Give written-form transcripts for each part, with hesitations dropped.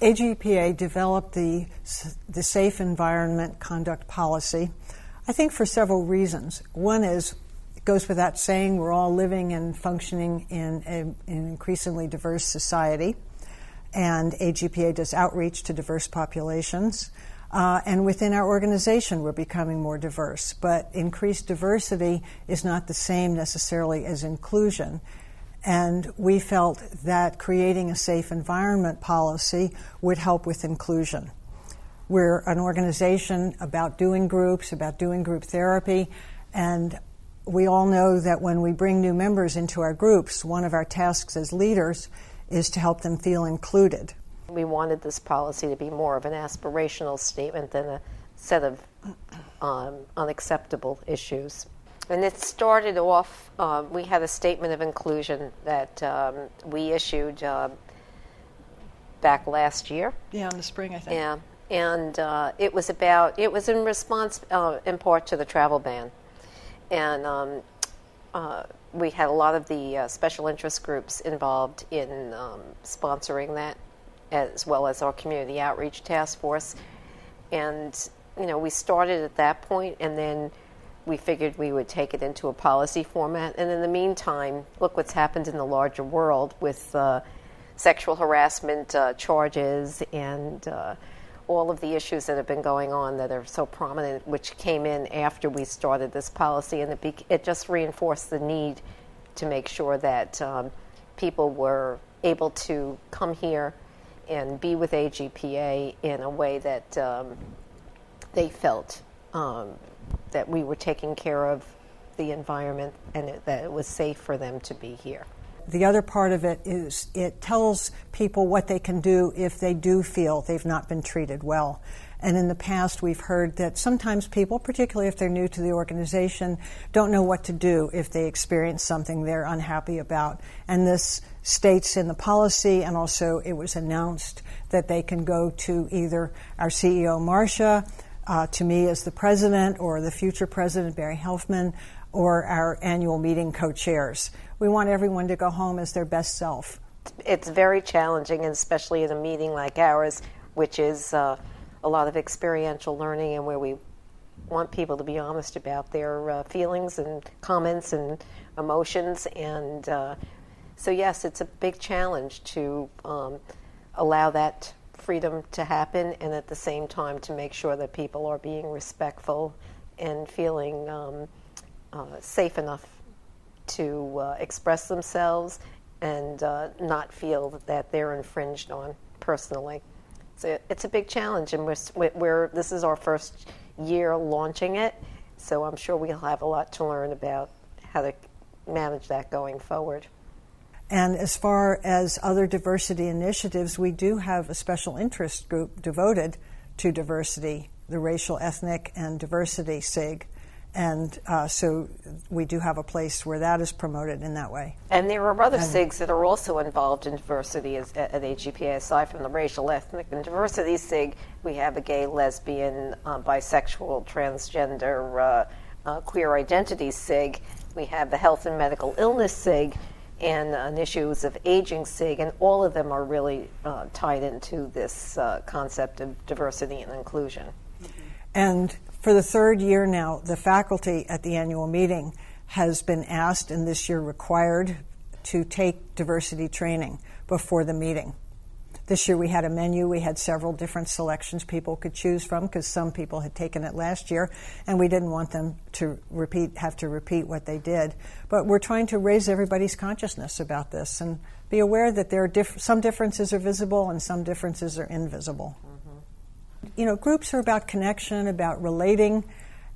AGPA developed the Safe Environment Conduct Policy, I think for several reasons. One is, it goes without saying, we're all living and functioning in an increasingly diverse society, and AGPA does outreach to diverse populations. And within our organization, we're becoming more diverse. But increased diversity is not the same necessarily as inclusion. And we felt that creating a safe environment policy would help with inclusion. We're an organization about doing groups, about doing group therapy, and we all know that when we bring new members into our groups, one of our tasks as leaders is to help them feel included. We wanted this policy to be more of an aspirational statement than a set of unacceptable issues. And it started off, we had a statement of inclusion that we issued back last year. Yeah, in the spring, I think. Yeah, and it was in response in part to the travel ban. And we had a lot of the special interest groups involved in sponsoring that, as well as our community outreach task force. And, we started at that point, and then we figured we would take it into a policy format. And in the meantime, look what's happened in the larger world with sexual harassment charges and all of the issues that have been going on that are so prominent, which came in after we started this policy. And it just reinforced the need to make sure that people were able to come here and be with AGPA in a way that they felt that we were taking care of the environment and that it was safe for them to be here. The other part of it is it tells people what they can do if they do feel they've not been treated well. And in the past, we've heard that sometimes people, particularly if they're new to the organization, don't know what to do if they experience something they're unhappy about. And this states in the policy, and also it was announced that they can go to either our CEO, Marcia, to me as the president, or the future president, Barry Helfman, or our annual meeting co-chairs. We want everyone to go home as their best self. It's very challenging, and especially in a meeting like ours, which is a lot of experiential learning, and where we want people to be honest about their feelings and comments and emotions. And so yes, it's a big challenge to allow that freedom to happen, and at the same time to make sure that people are being respectful and feeling safe enough to express themselves and not feel that they're infringed on personally. So it's a big challenge, and this is our first year launching it, so I'm sure we'll have a lot to learn about how to manage that going forward. And as far as other diversity initiatives, we do have a special interest group devoted to diversity, the Racial, Ethnic, and Diversity SIG. And so we do have a place where that is promoted in that way. And there are other SIGs that are also involved in diversity at AGPA. Aside from the Racial, Ethnic, and Diversity SIG, we have a gay, lesbian, bisexual, transgender, queer identity SIG. We have the Health and Medical Illness SIG, and an issues of aging SIG, and all of them are really tied into this concept of diversity and inclusion. And for the third year now, the faculty at the annual meeting has been asked, and this year required, to take diversity training before the meeting. This year we had a menu. We had several different selections people could choose from, because some people had taken it last year, and we didn't want them to have to repeat what they did. But we're trying to raise everybody's consciousness about this and be aware that there are some differences are visible and some differences are invisible. Mm-hmm. Groups are about connection, about relating,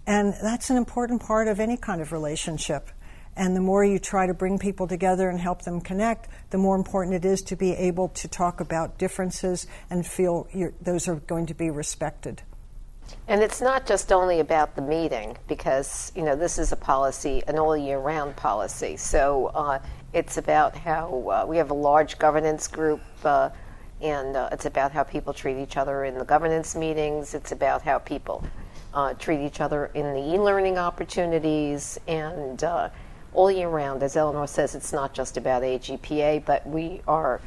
and that's an important part of any kind of relationship. And the more you try to bring people together and help them connect, the more important it is to be able to talk about differences and feel those are going to be respected. And it's not just only about the meeting, because this is a policy, an all-year-round policy. So it's about how we have a large governance group, and it's about how people treat each other in the governance meetings. It's about how people treat each other in the e-learning opportunities, and all year round. As Eleanor says, it's not just about AGPA, but we are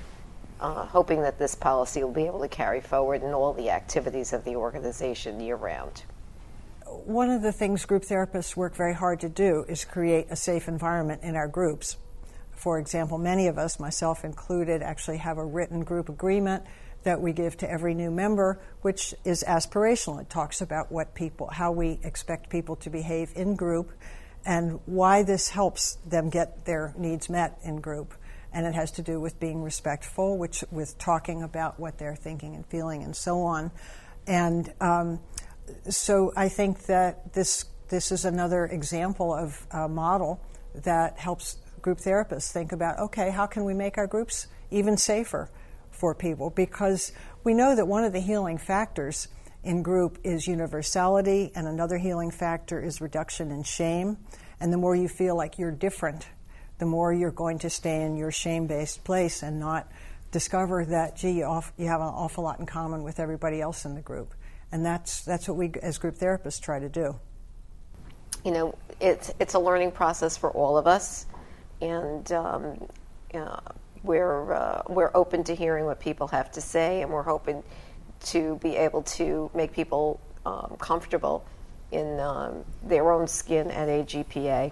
hoping that this policy will be able to carry forward in all the activities of the organization year-round. One of the things group therapists work very hard to do is create a safe environment in our groups. For example, many of us, myself included, actually have a written group agreement that we give to every new member, which is aspirational. It talks about how we expect people to behave in group and why this helps them get their needs met in group. And it has to do with being respectful, with talking about what they're thinking and feeling and so on. And so I think that this is another example of a model that helps group therapists think about, okay, how can we make our groups even safer for people? Because we know that one of the healing factors in group is universality, and another healing factor is reduction in shame. And the more you feel like you're different, the more you're going to stay in your shame-based place and not discover that, gee, you have an awful lot in common with everybody else in the group. And that's what we, as group therapists, try to do. You know, it's a learning process for all of us, and we're open to hearing what people have to say, and we're hoping to be able to make people comfortable in their own skin at AGPA.